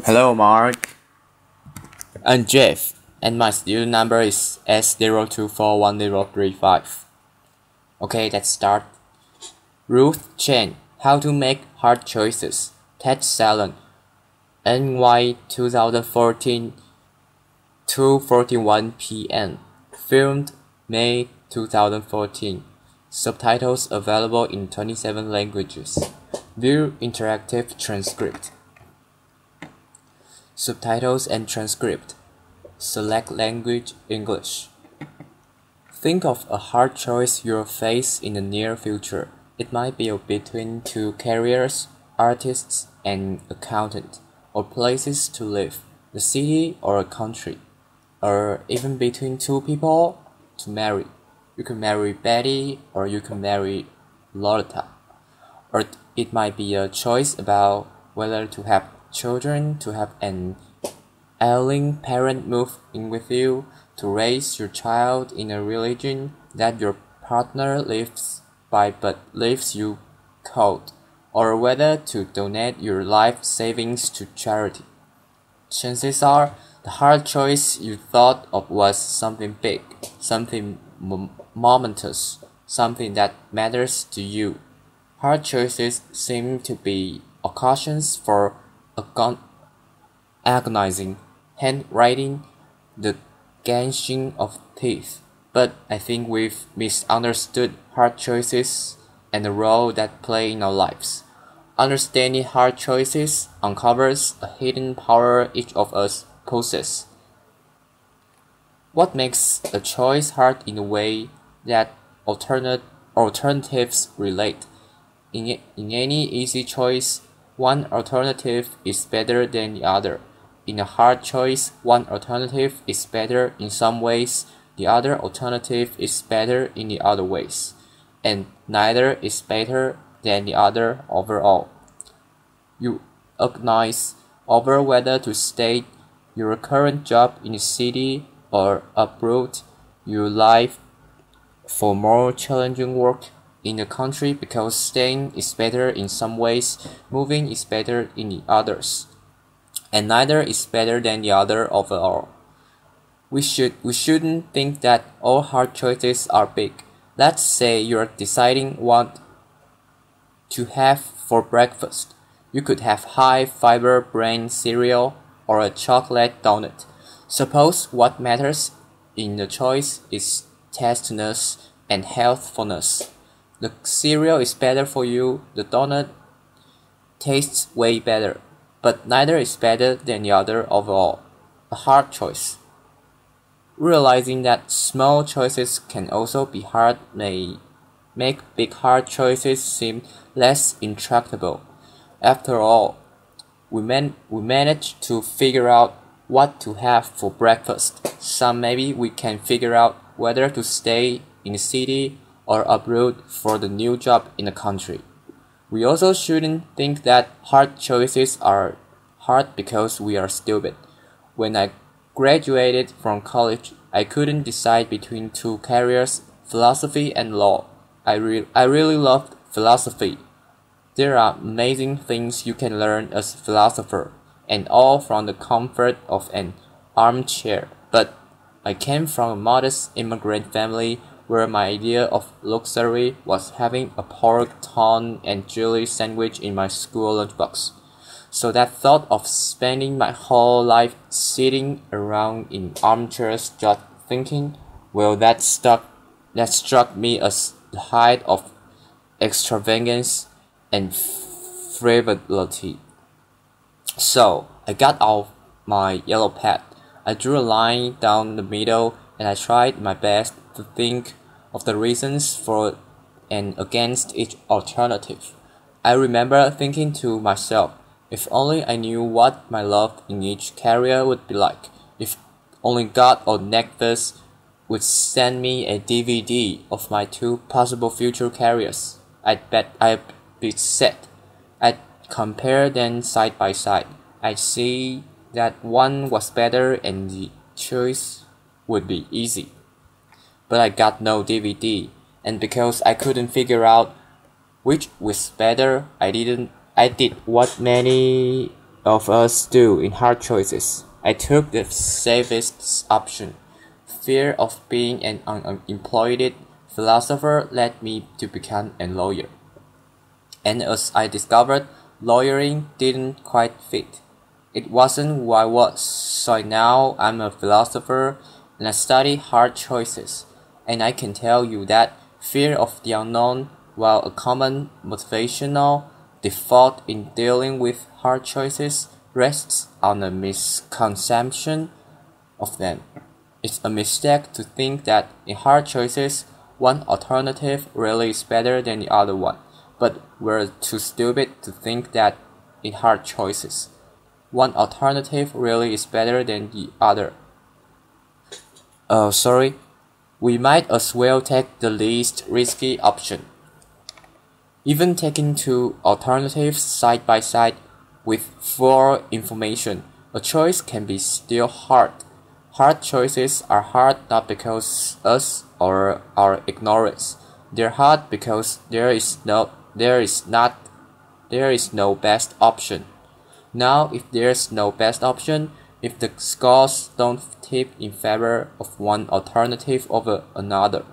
Hello, Mark. I'm Jeff, and my student number is S02411035. Okay, let's start. Ruth, Chang, How to Make Hard Choices. Ted Salon, NY 2014, 2:41 p.m. Filmed May 2014. Subtitles available in 27 languages. View interactive transcript. Subtitles and transcript. Select language English. Think of a hard choice you'll face in the near future. It might be between two careers, artists and accountant, or places to live, the city or a country, or even between two people to marry. You can marry Betty or you can marry Loretta. Or it might be a choice about whether to have children, to have an ailing parent move in with you, to raise your child in a religion that your partner lives by but leaves you cold, or whether to donate your life savings to charity. Chances are, the hard choice you thought of was something big, something momentous, something that matters to you. Hard choices seem to be occasions for agonizing handwriting, the gnashing of teeth. But I think we've misunderstood hard choices and the role that play in our lives. Understanding hard choices uncovers a hidden power each of us possess. What makes a choice hard in a way that alternatives relate? In any easy choice, one alternative is better than the other. In a hard choice, one alternative is better in some ways, the other alternative is better in the other ways, and neither is better than the other overall. You agonize over whether to stay your current job in the city or uproot your life for more challenging work in the country because staying is better in some ways, moving is better in the others, and neither is better than the other overall. We shouldn't think that all hard choices are big. Let's say you're deciding what to have for breakfast. You could have high fiber bran cereal or a chocolate donut. Suppose what matters in the choice is tastiness and healthfulness. The cereal is better for you, the donut tastes way better, but neither is better than the other overall. A hard choice. Realizing that small choices can also be hard may make big hard choices seem less intractable. After all, we managed to figure out what to have for breakfast. Some maybe we can figure out whether to stay in the city or abroad for the new job in the country. We also shouldn't think that hard choices are hard because we are stupid. When I graduated from college, I couldn't decide between two careers, philosophy and law. I really loved philosophy. There are amazing things you can learn as a philosopher, and all from the comfort of an armchair. But I came from a modest immigrant family where my idea of luxury was having a pork, tongue, and jelly sandwich in my school lunchbox. So that thought of spending my whole life sitting around in armchairs just thinking, well, that struck me as the height of extravagance and frivolity. So I got out my yellow pad. I drew a line down the middle and I tried my best to think of the reasons for and against each alternative. I remember thinking to myself, if only I knew what my love in each career would be like. If only God or Netflix would send me a DVD of my two possible future careers, I'd bet I'd be set. I'd compare them side by side. I'd see that one was better and the choice would be easy. But I got no DVD, and because I couldn't figure out which was better, I did what many of us do in hard choices. I took the safest option. Fear of being an unemployed philosopher led me to become a lawyer. And as I discovered, lawyering didn't quite fit. It wasn't who I was, so now I'm a philosopher and I study hard choices. And I can tell you that fear of the unknown, while a common motivational default in dealing with hard choices, rests on a misconception of them. It's a mistake to think that in hard choices, one alternative really is better than the other one, but we're too stupid to think that in hard choices, one alternative really is better than the other. Sorry, we might as well take the least risky option. Even taking two alternatives side by side with full information, a choice can be still hard. Hard choices are hard not because us or our ignorance. They're hard because there is no best option. Now, if there's no best option, if the scores don't tip in favor of one alternative over another,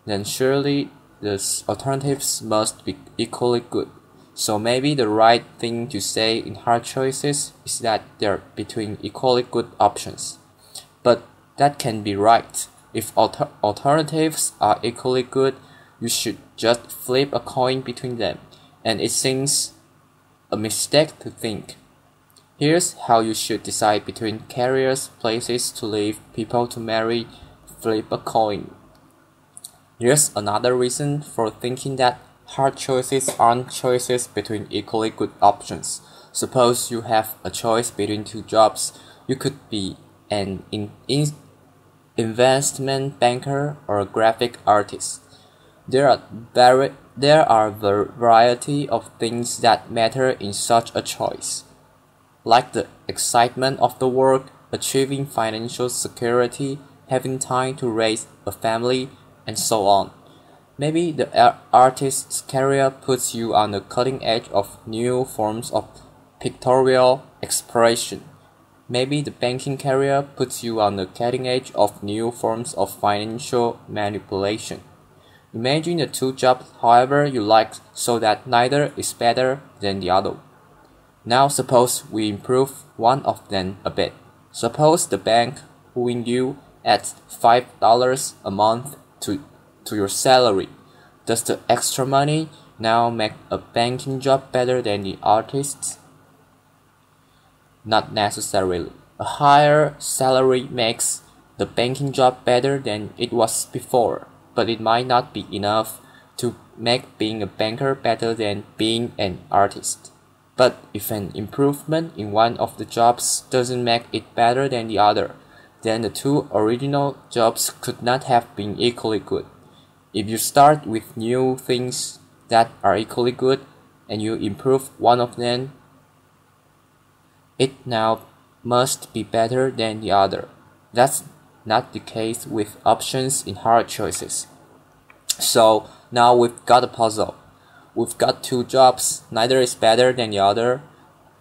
then surely the alternatives must be equally good. So maybe the right thing to say in hard choices is that they're between equally good options. But that can be right. If alternatives are equally good, you should just flip a coin between them, and it seems a mistake to think. Here's how you should decide between careers, places to live, people to marry. Flip a coin. Here's another reason for thinking that hard choices aren't choices between equally good options. Suppose you have a choice between two jobs. You could be an investment banker or a graphic artist. There are a variety of things that matter in such a choice, like the excitement of the work, achieving financial security, having time to raise a family, and so on. Maybe the artist's career puts you on the cutting edge of new forms of pictorial expression. Maybe the banking career puts you on the cutting edge of new forms of financial manipulation. Imagine the two jobs however you like so that neither is better than the other. Now suppose we improve one of them a bit. Suppose the bank win you adds $5 a month to your salary. Does the extra money now make a banking job better than the artist's? Not necessarily. A higher salary makes the banking job better than it was before, but it might not be enough to make being a banker better than being an artist. But if an improvement in one of the jobs doesn't make it better than the other, then the two original jobs could not have been equally good. If you start with new things that are equally good and you improve one of them, it now must be better than the other. That's not the case with options in hard choices. So now we've got a puzzle. We've got two jobs, neither is better than the other,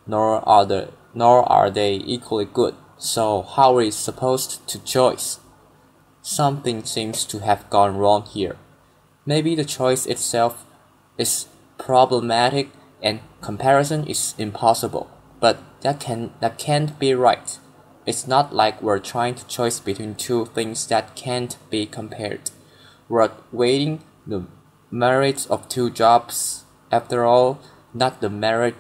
nor are they equally good. So how are we supposed to choose? Something seems to have gone wrong here. Maybe the choice itself is problematic and comparison is impossible, but that can't be right. It's not like we're trying to choose between two things that can't be compared. We're weighing the merits of two jobs, after all, not the merit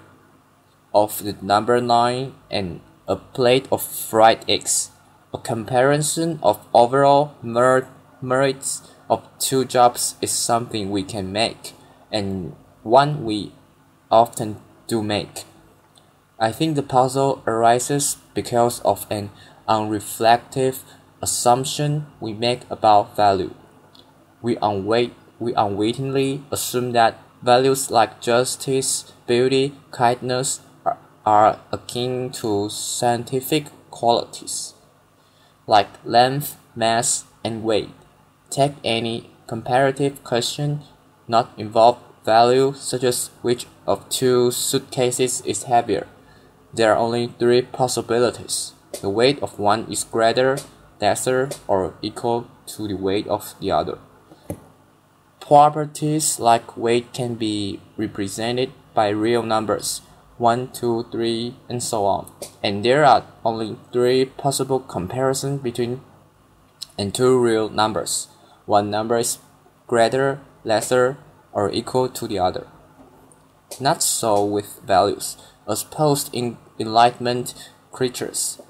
of the number 9 and a plate of fried eggs. A comparison of overall merits of two jobs is something we can make, and one we often do make. I think the puzzle arises because of an unreflective assumption we make about value. We unwittingly assume that values like justice, beauty, kindness are akin to scientific qualities, like length, mass, and weight. Take any comparative question not involve value, such as which of two suitcases is heavier. there are only three possibilities. The weight of one is greater, lesser, or equal to the weight of the other. Properties like weight can be represented by real numbers, 1, 2, 3, and so on. And there are only three possible comparisons between and two real numbers. One number is greater, lesser, or equal to the other. Not so with values. As post-enlightenment creatures,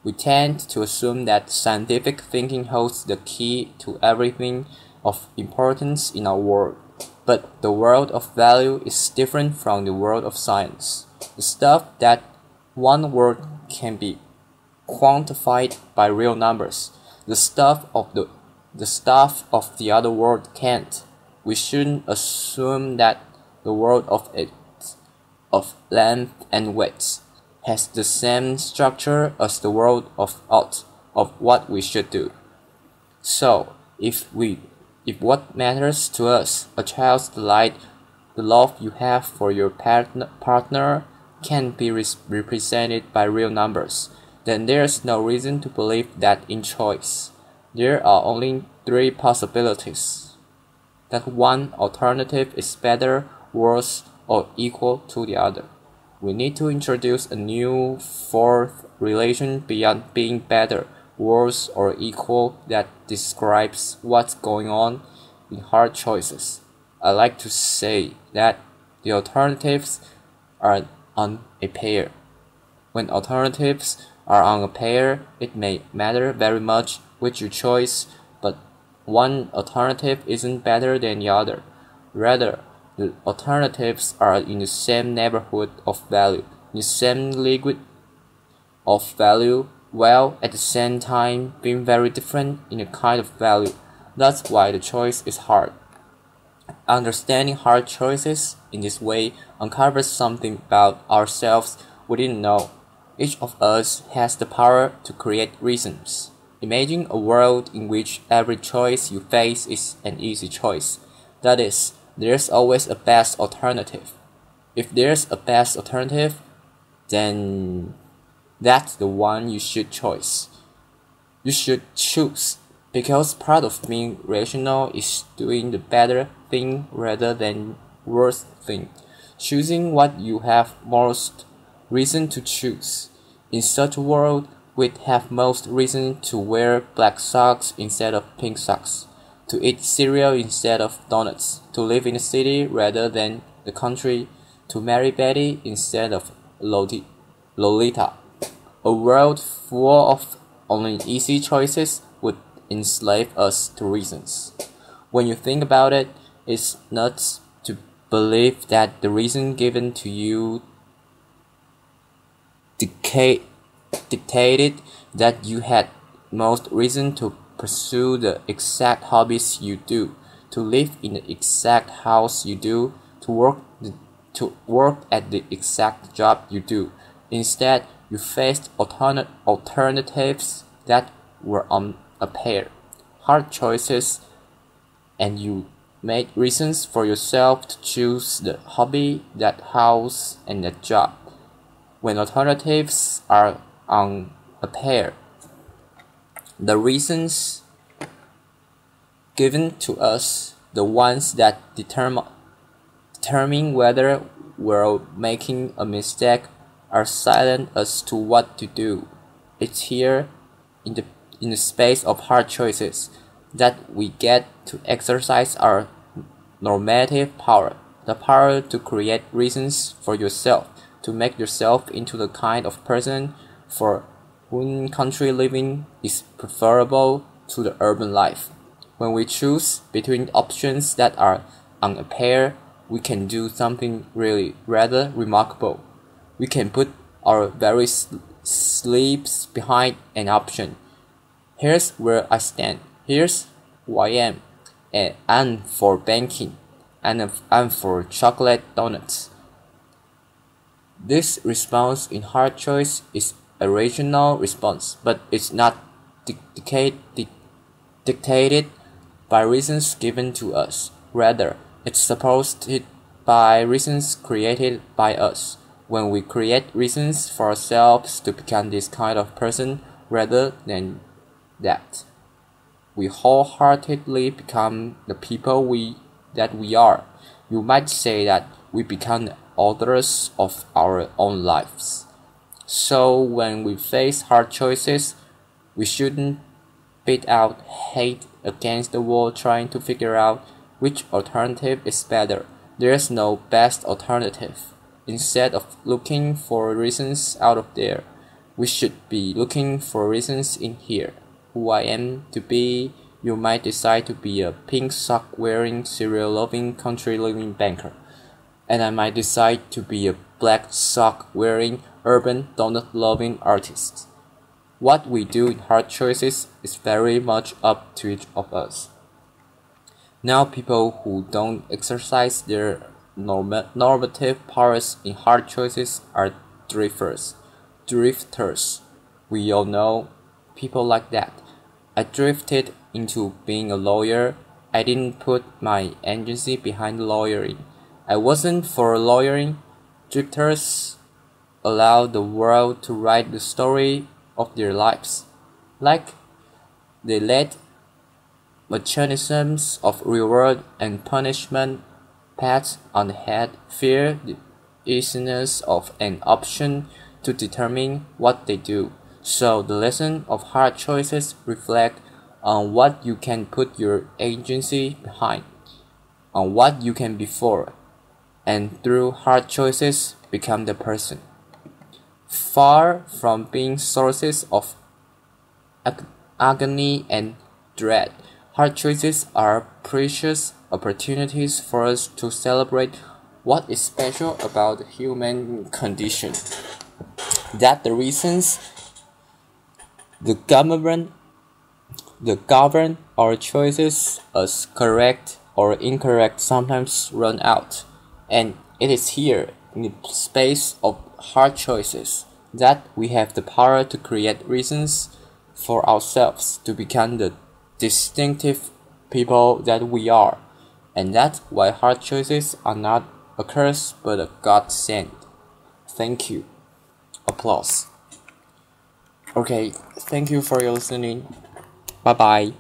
we tend to assume that scientific thinking holds the key to everything of importance in our world. But the world of value is different from the world of science. The stuff that one word can be quantified by real numbers. The stuff of the other world can't. We shouldn't assume that the world of length and width has the same structure as the world of art, of what we should do. So, if what matters to us, a child's delight, the love you have for your partner, can be represented by real numbers, then there's no reason to believe that in choice. There are only three possibilities. That one alternative is better, worse, or equal to the other. We need to introduce a new fourth relation beyond being better, worse, or equal that describes what's going on in hard choices. I like to say that the alternatives are on a pair. When alternatives are on a pair, it may matter very much which you choose, but one alternative isn't better than the other. Rather, the alternatives are in the same neighborhood of value, in the same league of value, while at the same time being very different in a kind of value. That's why the choice is hard. Understanding hard choices in this way uncovers something about ourselves we didn't know. Each of us has the power to create reasons. Imagine a world in which every choice you face is an easy choice. That is, there's always a best alternative. If there's a best alternative, then that's the one you should choose. You should choose, because part of being rational is doing the better thing rather than worse thing. Choosing what you have most reason to choose. In such a world, we'd have most reason to wear black socks instead of pink socks, to eat cereal instead of donuts, to live in the city rather than the country, to marry Betty instead of Lolita. A world full of only easy choices would enslave us to reasons. When you think about it, it's nuts to believe that the reason given to you dictated that you had most reason to pursue the exact hobbies you do, to live in the exact house you do, to work at the exact job you do. Instead, you faced alternatives that were on a pair, hard choices, and you made reasons for yourself to choose the hobby, that house, and that job. When alternatives are on a pair, the reasons given to us, the ones that determine whether we're making a mistake, are silent as to what to do. It's here, in the space of hard choices, that we get to exercise our normative power, the power to create reasons for yourself, to make yourself into the kind of person for whom country living is preferable to the urban life. When we choose between options that are on a pair, we can do something really rather remarkable. We can put our very sleeves behind an option. Here's where I stand. Here's who I am. And I'm for banking. And I'm for chocolate donuts. This response in hard choice is a rational response, but it's not dictated by reasons given to us. Rather, it's supposed by reasons created by us. when we create reasons for ourselves to become this kind of person rather than that, we wholeheartedly become the people that we are. You might say that we become the authors of our own lives. So when we face hard choices, we shouldn't beat out hate against the wall trying to figure out which alternative is better. There's no best alternative. Instead of looking for reasons out of there, we should be looking for reasons in here. Who I am to be. You might decide to be a pink sock wearing, cereal loving, country living banker. And I might decide to be a black sock wearing, urban donut loving artist. What we do in hard choices is very much up to each of us. Now people who don't exercise their normative powers in hard choices are drifters. We all know people like that. I drifted into being a lawyer. I didn't put my agency behind lawyering. I wasn't for lawyering. Drifters allow the world to write the story of their lives. Like they let mechanisms of reward and punishment, pats on the head, fear the easiness of an option to determine what they do. So the lesson of hard choices reflect on what you can put your agency behind, on what you can be for, and through hard choices become the person. Far from being sources of agony and dread, hard choices are precious opportunities for us to celebrate what is special about the human condition. That the reasons the govern our choices as correct or incorrect sometimes run out, and it is here in the space of hard choices that we have the power to create reasons for ourselves to become the distinctive people that we are, and that's why hard choices are not a curse but a godsend. Thank you. Applause. Okay, thank you for your listening. Bye bye.